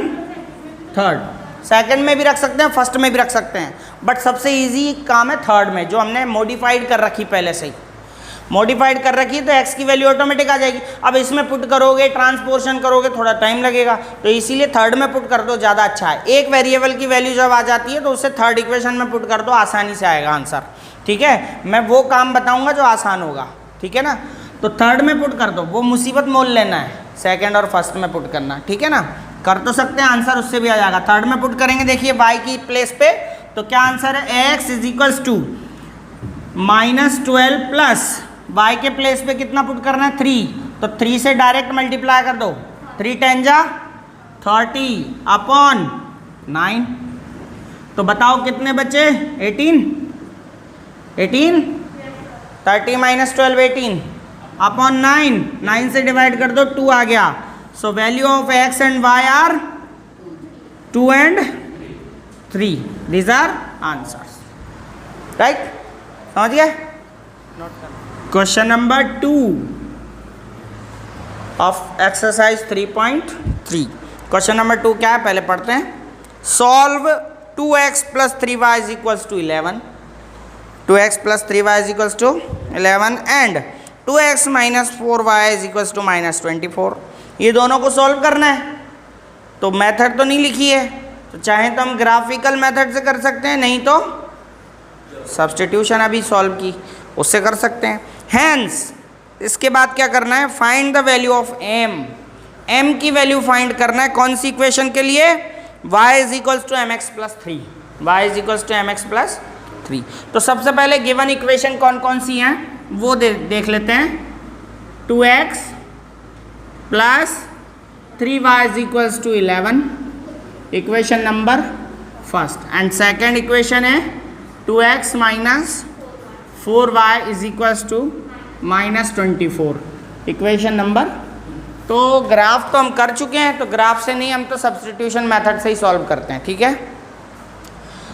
third, second में भी रख सकते हैं, फर्स्ट में भी रख सकते हैं, बट सबसे इजी काम है थर्ड में, जो हमने मॉडिफाइड कर रखी पहले से ही मॉडिफाइड कर रखी है, तो x की वैल्यू ऑटोमेटिक आ जाएगी। अब इसमें पुट करोगे, ट्रांसपोर्शन करोगे, थोड़ा टाइम लगेगा, तो इसीलिए थर्ड में पुट कर दो, ज़्यादा अच्छा है। एक वेरिएबल की वैल्यू जब आ जाती है तो उससे थर्ड इक्वेशन में पुट कर दो, आसानी से आएगा आंसर, ठीक है। मैं वो काम बताऊँगा जो आसान होगा, ठीक है ना। तो थर्ड में पुट कर दो, वो मुसीबत मोल लेना है, सेकेंड और फर्स्ट में पुट करना, ठीक है ना। कर तो सकते हैं, आंसर उससे भी आ जाएगा। थर्ड में पुट करेंगे, देखिए y की प्लेस पे, तो क्या आंसर है, x is equals to -12 plus y के प्लेस पे कितना पुट करना है, 3, तो 3 से डायरेक्ट मल्टीप्लाई कर दो, 3 10 जा 30 अपॉन 9, तो बताओ कितने बचे, 18 30 माइनस 12 18 अपॉन 9 से डिवाइड कर दो, 2 आ गया। So value of x and y are 2 and 3, these are answers, right? समझ गए। Question number 2 of exercise 3.3। Question number 2 क्या है, पहले पढ़ते हैं। Solve 2x plus 3y is equals to 11, 2x plus 3y is equals to 11 and 2x minus 4y is equals to -24। ये दोनों को सॉल्व करना है, तो मेथड तो नहीं लिखी है, तो चाहे तो हम ग्राफिकल मेथड से कर सकते हैं, नहीं तो सब्स्टिट्यूशन अभी सॉल्व की उससे कर सकते हैं। हैंस इसके बाद क्या करना है, find the value of m की वैल्यू फाइंड करना है, कौन सी इक्वेशन के लिए, y is equals to mx plus 3, y is equals to mx plus 3। तो सबसे पहले गिवन इक्वेशन कौन कौन सी हैं वो देख लेते हैं। 2x plus 3y is equals to 11, equation number first, and second equation है 2x minus 4y is equals to -24, equation number. तो ग्राफ तो हम कर चुके हैं, तो ग्राफ से नहीं, हम तो सब्स्टिट्यूशन मेथड से ही सॉल्व करते हैं, ठीक है।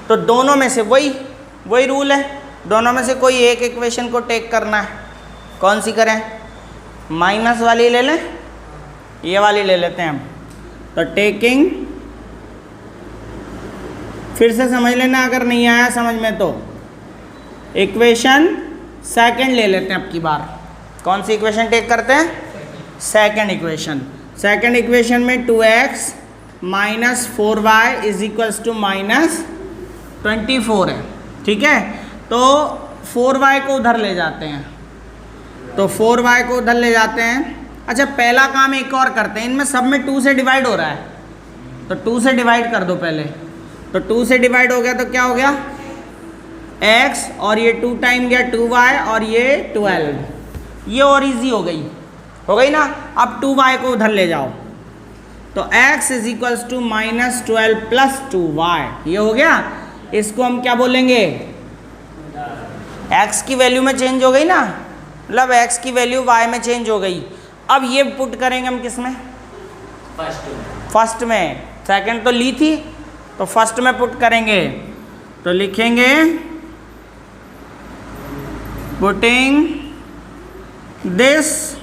तो दोनों में से वही रूल है, दोनों में से कोई एक इक्वेशन को टेक करना है। कौन सी करें, माइनस वाली ले लें, ये वाली ले लेते हैं हम। तो टेकिंग, फिर से समझ लेना अगर नहीं आया समझ में, तो इक्वेशन सेकंड ले लेते हैं अब की बार। कौन सी इक्वेशन टेक करते हैं, सेकंड इक्वेशन। सेकंड इक्वेशन में 2x minus 4y is equals to -24 है, ठीक है। तो 4y को उधर ले जाते हैं, तो 4y को उधर ले जाते हैं। अच्छा, पहला काम एक और करते हैं, इनमें सब में 2 से डिवाइड हो रहा है, तो 2 से डिवाइड कर दो पहले। तो 2 से डिवाइड हो गया तो क्या हो गया, x, और ये 2 टाइम गया 2y, और ये 12, ये और इजी हो गई ना। अब 2y को उधर ले जाओ, तो x is equals to -12 plus 2y, ये हो गया। इसको हम क्या बोलेंगे, x की वैल्यू में चेंज हो गई ना, मतलब x की वैल्यू y में चेंज हो गई। अब ये पुट करेंगे हम किस में, फर्स्ट में, सेकंड तो ली थी, तो फर्स्ट में पुट करेंगे। तो लिखेंगे putting this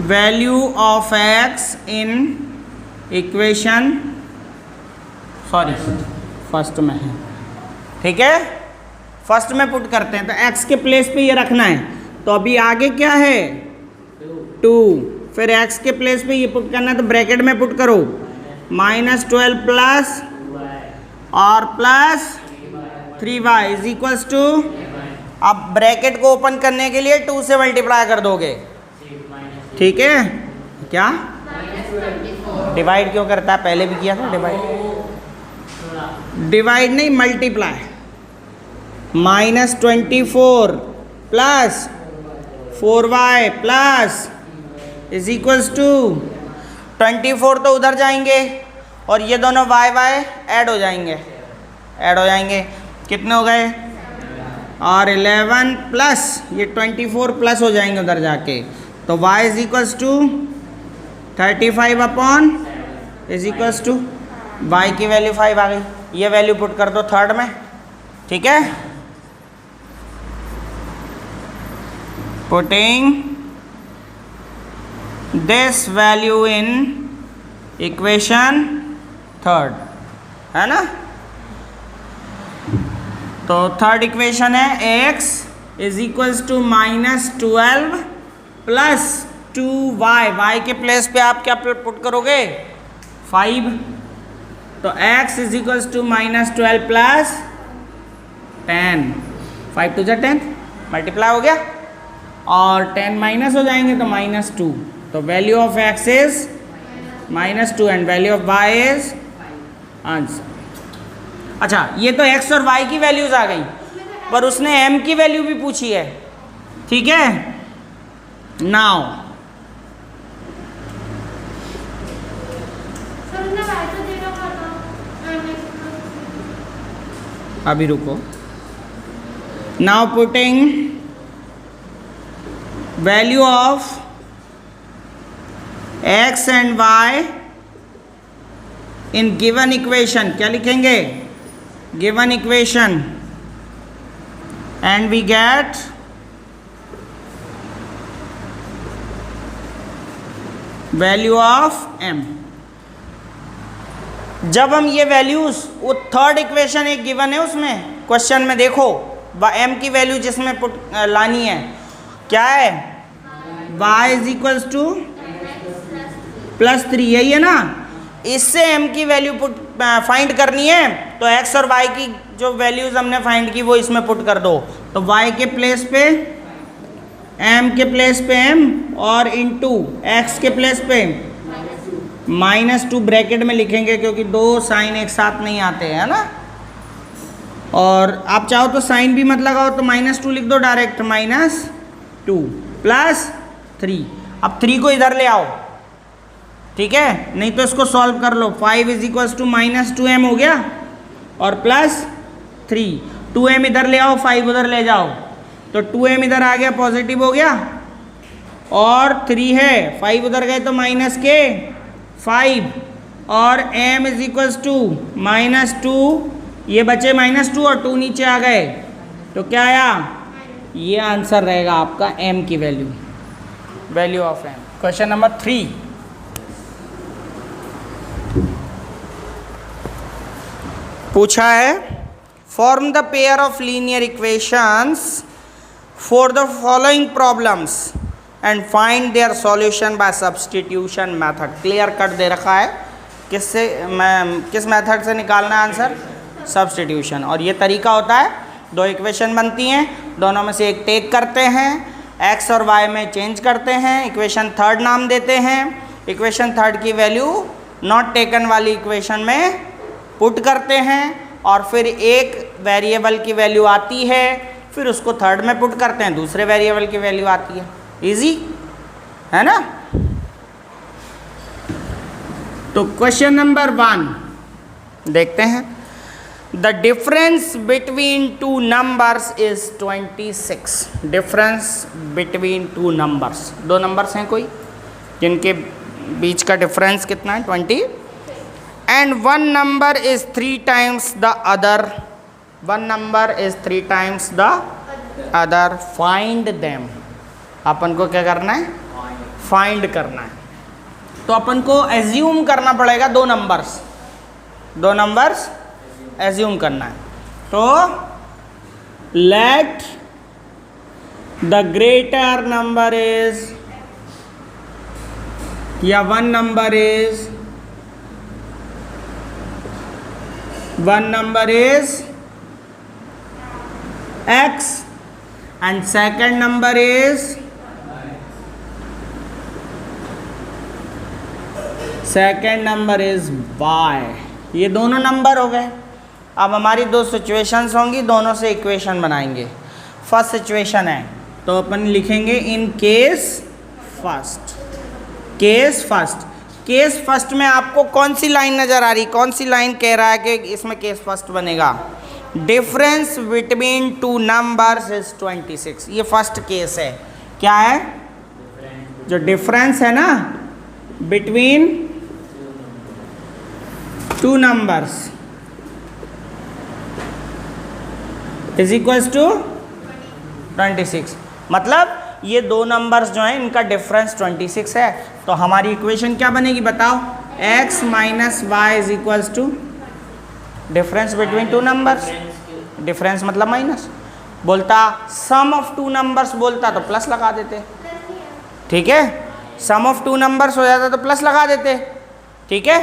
value of x in equation, sorry first में है, ठीक है, फर्स्ट में पुट करते हैं। तो x के प्लेस पे ये रखना है, तो अभी आगे क्या है 2, फिर x के प्लेस पे ये पुट करना है, तो ब्रैकेट में पुट करो -12 प्लस और plus 3y is equals to अब ब्रैकेट को ओपन करने के लिए 2 से मल्टीप्लाई कर दोगे, ठीक है। क्या डिवाइड क्यों करता है, पहले भी किया था डिवाइड, डिवाइड नहीं multiply. -24 plus 4y plus is equals to 24 तो उधर जाएंगे और ये दोनों y ऐड हो जाएंगे, कितने हो गए, और 11 प्लस ये 24 प्लस हो जाएंगे उधर जाके, तो y is equals to 35 upon is equals to y की वैल्यू 5 आ गई। ये वैल्यू पुट कर दो थर्ड में, ठीक है। Putting this value in equation third, है ना। तो थर्ड इक्वेशन है x is equals to -12 plus 2y, के प्लेस पे आप क्या पुट करोगे 5, तो x is equals to -12 plus 10, 5 to 10 multiply हो गया और 10 माइनस हो जाएंगे तो -2, तो value of x is -2 and value of y is answer. अच्छा, ये तो x और y की वैल्यूज आ गई, पर उसने m की वैल्यू भी पूछी है, ठीक है। नाउ अभी रुको, now putting value of x and y in given equation, क्या लिखेंगे, given equation, and we get value of m। जब हम ये वैल्यूज, वो थर्ड इक्वेशन एक गिवन है उसमें क्वेश्चन में, देखो m की वैल्यू जिसमें पुट लानी है क्या है, y इज इक्वल्स टू +3, यही है ना। इससे m की वैल्यू पुट फाइंड करनी है, तो x और y की जो वैल्यूज हमने फाइंड की वो इसमें पुट कर दो, तो y के प्लेस पे m के प्लेस पे m और इनटू x के प्लेस पे -2 ब्रैकेट में लिखेंगे, क्योंकि दो साइन एक साथ नहीं आते हैं ना। और आप चाहो तो साइन भी मत लगाओ, तो -2 लिख दो डायरेक्ट, -2 प्लस 3, अब 3 को इधर ले आओ, ठीक है, नहीं तो इसको सॉल्व कर लो। 5 इज इक्वल्स टू -2m हो गया और +3, 2m इधर ले आओ, 5 उधर ले जाओ, तो 2m इधर आ गया, पॉजिटिव हो गया, और 3 है, 5 उधर गए तो -5 और m इज इक्वल्स टू -2, ये बचे -2 और 2 नीचे आ गए, तो क्या आया, ये आंसर रहेगा आपका m की value, value of m। Question number 3, पूछा है form the pair of linear equations for the following problems and find their solution by substitution method. Clear cut दे रखा है, किस मेथड से निकालना है आंसर, सब्स्टिट्यूशन। और ये तरीका होता है, दो इक्वेशन बनती हैं, दोनों में से एक टेक करते हैं, x और y में चेंज करते हैं, इक्वेशन थर्ड नाम देते हैं, इक्वेशन थर्ड की वैल्यू नॉट टेकन वाली इक्वेशन में पुट करते हैं, और फिर एक वेरिएबल की वैल्यू आती है, फिर उसको थर्ड में पुट करते हैं, दूसरे वेरिएबल की वैल्यू आती है। इजी है ना। तो क्वेश्चन नंबर 1 देखते हैं। The difference between two numbers is 26। Difference between two numbers, दो नंबर्स हैं कोई जिनके बीच का डिफरेंस कितना है, 20, and one number is 3 times the other, one number is 3 times the other, find them. अपन को क्या करना है, फाइंड करना है। तो अपन को एज्यूम करना पड़ेगा दो नंबर्स एज्यूम करना है। तो let the greater number is, या one number is x and second number is y। ये दोनों नंबर हो गए। अब हमारी दो सिचुएशंस होंगी, दोनों से इक्वेशन बनाएंगे। फर्स्ट सिचुएशन है तो अपन लिखेंगे in case first. Case first में आपको कौन सी लाइन नज़र आ रही, कौन सी लाइन कह रहा है कि इसमें केस फर्स्ट बनेगा? Difference between two numbers is 26। ये फर्स्ट केस है। क्या है? जो डिफरेंस है ना between two numbers is equals to 26। मतलब ये दो नंबर्स जो हैं इनका डिफरेंस 26 है। तो हमारी इक्वेशन क्या बनेगी बताओ? x minus y is equals to difference between two numbers. Difference मतलब माइनस। बोलता सम ऑफ टू नंबर्स बोलता तो प्लस लगा देते, ठीक है। सम ऑफ टू नंबर्स हो जाता तो प्लस लगा देते, ठीक है,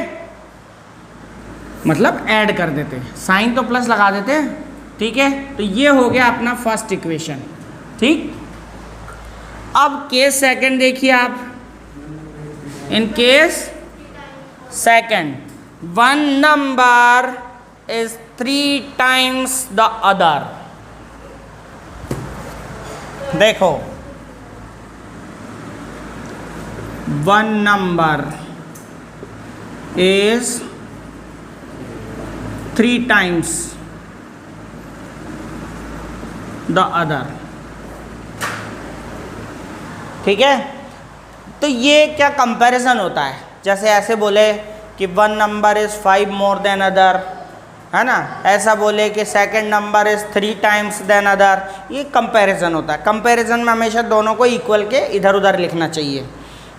मतलब ऐड कर देते, साइन तो प्लस लगा देते, ठीक है। तो ये हो गया अपना फर्स्ट इक्वेशन, ठीक। अब केस सेकंड देखिए आप। In case second one number is 3 times the other. देखो one number is 3 times the other, ठीक है। तो ये क्या कंपैरिजन होता है? जैसे ऐसे बोले कि one number is 5 more than other, है ना। ऐसा बोले कि second number is 3 times than other. ये कंपैरिजन होता है। कंपैरिजन में हमेशा दोनों को इक्वल के इधर उधर लिखना चाहिए।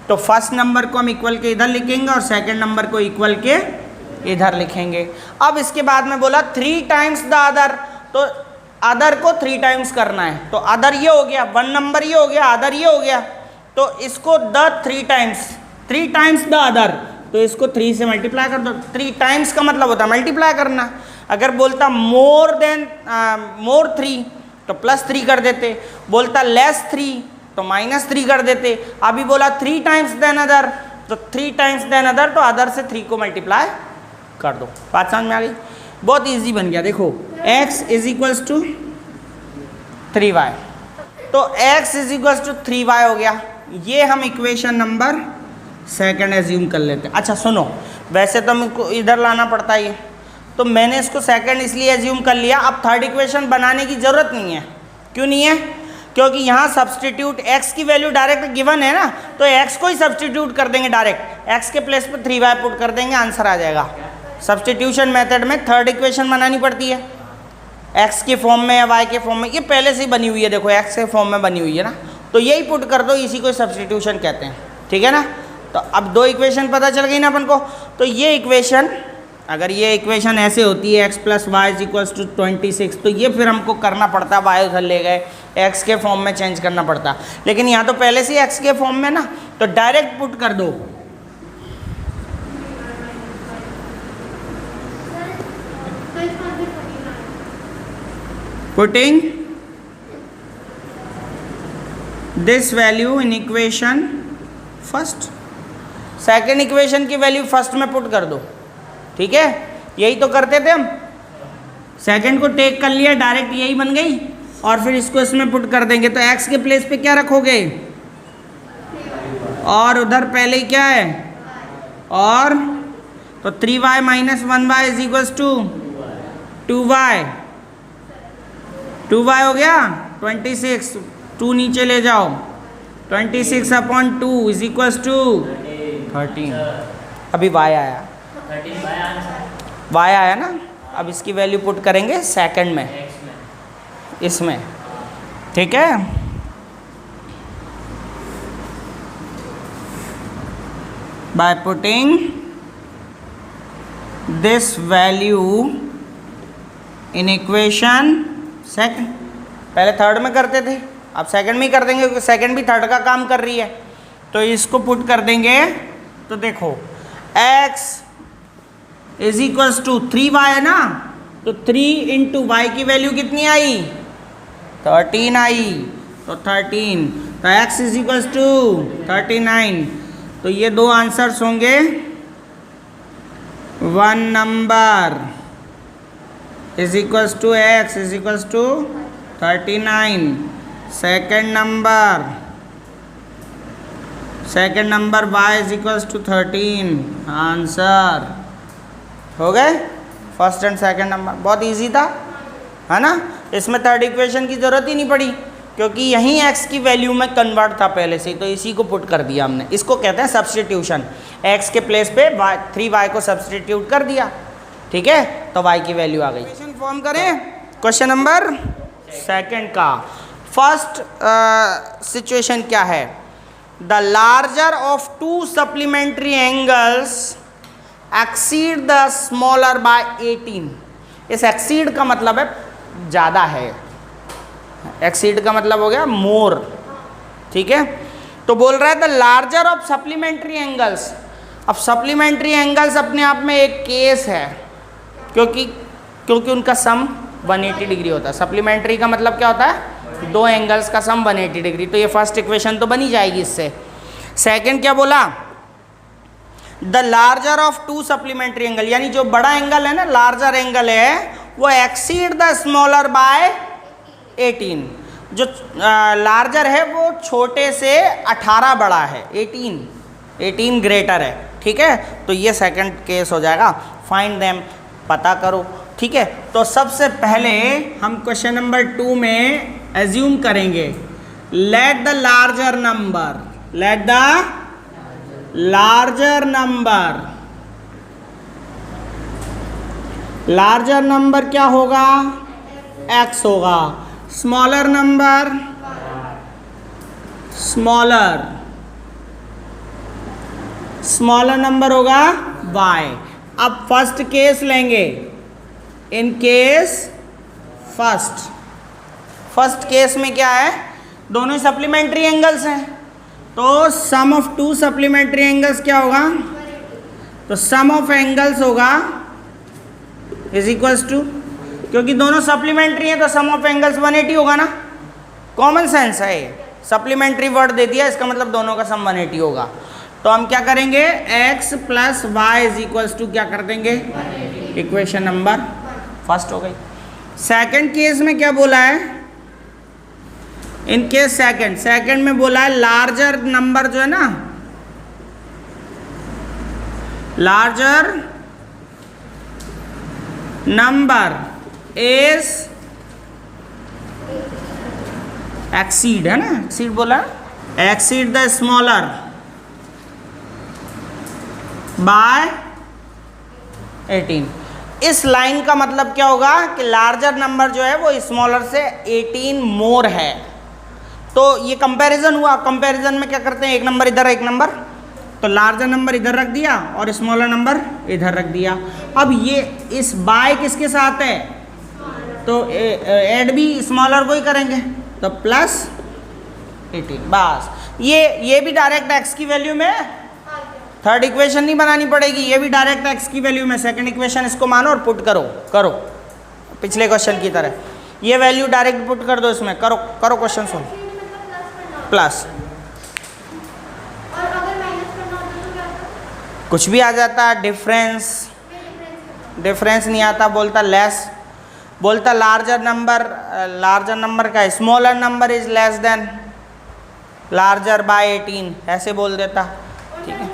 तो फर्स्ट नंबर को हम इक्वल के इधर लिखेंगे और सेकंड नंबर को इक्वल के इधर लिखेंगे। अब इसके बाद में बोला 3 times द अदर, तो अदर को 3 times करना है। तो अदर ये हो गया, वन नंबर ये हो गया, अदर ये हो गया। तो इसको द 3 times द अदर, तो इसको 3 से मल्टीप्लाई कर दो। 3 times का मतलब होता है मल्टीप्लाई करना। अगर बोलता मोर 3 तो +3 कर देते, बोलता -3 तो -3 कर देते। अभी बोला 3 times देन अदर, तो 3 times देन अदर, तो अदर से 3 को मल्टीप्लाई कर दो। बात समझ में आ गई? बहुत इजी बन गया। देखो x is equals to 3y, तो x is equals to 3y हो गया। ये हम इक्वेशन नंबर सेकंड एज्यूम कर लेते हैं। अच्छा सुनो, वैसे तो हमको इधर लाना पड़ता है, तो मैंने इसको सेकंड इसलिए एज्यूम कर लिया। अब थर्ड इक्वेशन बनाने की ज़रूरत नहीं है। क्यों नहीं है? क्योंकि यहाँ सब्सटीट्यूट x की वैल्यू डायरेक्ट गिवन है ना, तो x को ही सब्सटीट्यूट कर देंगे डायरेक्ट। x के प्लेस पे 3y पुट कर देंगे, आंसर आ जाएगा। सब्सटीट्यूशन मेथड में थर्ड इक्वेशन बनानी पड़ती है, x के फॉर्म में या y के फॉर्म में। ये पहले से ही बनी हुई है, देखो x के फॉर्म में बनी हुई है ना, तो यही पुट कर दो, इसी को सब्सटीट्यूशन कहते हैं, ठीक है ना। तो अब दो इक्वेशन पता चल गई ना अपन को। तो ये इक्वेशन, अगर ये इक्वेशन ऐसे होती है x + y = 26, तो ये फिर हमको करना पड़ता, y उधर ले गए, x के फॉर्म में चेंज करना पड़ता। लेकिन यहाँ तो पहले से x के फॉर्म में ना, तो डायरेक्ट पुट कर दो। Putting this value in equation first, second equation की वैल्यू फर्स्ट में पुट कर दो, ठीक है। यही तो करते थे हम, सेकंड को टेक कर लिया, डायरेक्ट यही बन गई, और फिर इसको इसमें पुट कर देंगे। तो x के प्लेस पे क्या रखोगे? और उधर पहले ही क्या है? और तो 3y - 1y = 2y। 2y हो गया 26, 2 नीचे ले जाओ, 26/2 = 13। अभी y आया, y आया ना। अब इसकी वैल्यू पुट करेंगे सेकंड में, इसमें, ठीक है। By putting this value in equation second, पहले थर्ड में करते थे, अब सेकंड में ही कर देंगे, क्योंकि सेकंड भी थर्ड का काम कर रही है। तो इसको पुट कर देंगे, तो देखो x = 3y है ना, तो 3 × y की वैल्यू कितनी आई? 13 आई, तो 13, तो x इज इक्वल्स टू 39। तो ये दो आंसर्स होंगे। 1 number is equals to x is equals to 39। Second number y is equals to 13। Answer हो गए फर्स्ट एंड सेकेंड नंबर। बहुत इजी था, है ना। इसमें थर्ड इक्वेशन की ज़रूरत ही नहीं पड़ी, क्योंकि यहीं x की वैल्यू में कन्वर्ट था पहले से ही, तो इसी को पुट कर दिया हमने। इसको कहते हैं सब्सटीट्यूशन। x के प्लेस पे 3y को सब्सटीट्यूट कर दिया, ठीक है, तो y की वैल्यू आ गई। इक्वेशन फॉर्म करें क्वेश्चन नंबर सेकंड का। फर्स्ट सिचुएशन क्या है? The larger of to supplementary angles exceed the smaller by 18। इस एक्सीड का मतलब है ज़्यादा है, एक्सीड का मतलब हो गया मोर, ठीक है। तो बोल रहा है the larger of supplementary angles. अब सप्लीमेंट्री एंगल्स अपने आप में एक केस है, क्योंकि उनका सम 180 डिग्री होता है। सप्लीमेंट्री का मतलब क्या होता है? दो एंगल्स का सम 180 डिग्री। तो ये फर्स्ट इक्वेशन तो बनी जाएगी इससे। सेकंड क्या बोला? The larger of to supplementary angle, यानी जो बड़ा एंगल है ना, लार्जर एंगल है, वो एक्सीड द स्मॉलर बाय 18। जो लार्जर है वो छोटे से 18 बड़ा है, 18 ग्रेटर है, ठीक है। तो ये सेकंड केस हो जाएगा। फाइंड देम, पता करो, ठीक है। तो सबसे पहले हम क्वेश्चन नंबर 2 में एज्यूम करेंगे, लेट द लार्जर नंबर क्या होगा? x होगा। स्मॉलर नंबर होगा y। अब फर्स्ट केस लेंगे। इन केस फर्स्ट केस में क्या है? दोनों सप्लीमेंट्री एंगल्स हैं, तो सम ऑफ टू सप्लीमेंट्री एंगल्स क्या होगा? तो सम ऑफ एंगल्स होगा इज इक्वल्स टू, क्योंकि दोनों सप्लीमेंट्री हैं तो सम ऑफ एंगल्स 180 होगा ना। कॉमन सेंस है ये, सप्लीमेंट्री वर्ड दे दिया, इसका मतलब दोनों का सम 180 होगा। तो हम क्या करेंगे? x plus y is equals to क्या कर देंगे? इक्वेशन नंबर फर्स्ट हो गई। सेकंड केस में क्या बोला है? इन केस सेकंड में बोला है लार्जर नंबर जो है ना, लार्जर नंबर इज एक्सीड, है ना, एक्सीड बोला, एक्सीड द स्मॉलर बाय 18। इस लाइन का मतलब क्या होगा कि लार्जर नंबर जो है वो स्मॉलर से 18 मोर है। तो ये कंपैरिजन हुआ। कंपैरिजन में क्या करते हैं? एक नंबर इधर, एक नंबर, तो लार्जर नंबर इधर रख दिया और स्मॉलर नंबर इधर रख दिया। अब ये इस बाय किसके साथ है? तो ऐड भी स्मॉलर को ही करेंगे, तो प्लस 18। बस ये भी डायरेक्ट एक्स की वैल्यू में, थर्ड इक्वेशन नहीं बनानी पड़ेगी, ये भी डायरेक्ट एक्स की वैल्यू में। सेकंड इक्वेशन इसको मानो और पुट करो पिछले क्वेश्चन की तरह। ये वैल्यू डायरेक्ट पुट कर दो इसमें, करो क्वेश्चन सोल्व। प्लस कुछ भी आ जाता, डिफरेंस नहीं आता, बोलता लेस, बोलता लार्जर नंबर का smaller number is less than larger by 18, ऐसे बोल देता, ठीक है।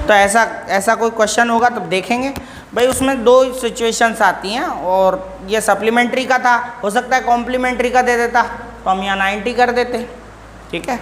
तो ऐसा कोई क्वेश्चन होगा तो देखेंगे भाई, उसमें दो सिचुएशंस आती हैं और ये सप्लीमेंट्री का था, हो सकता है कॉम्प्लीमेंट्री का दे देता तो हम यहाँ 90 कर देते, ठीक है।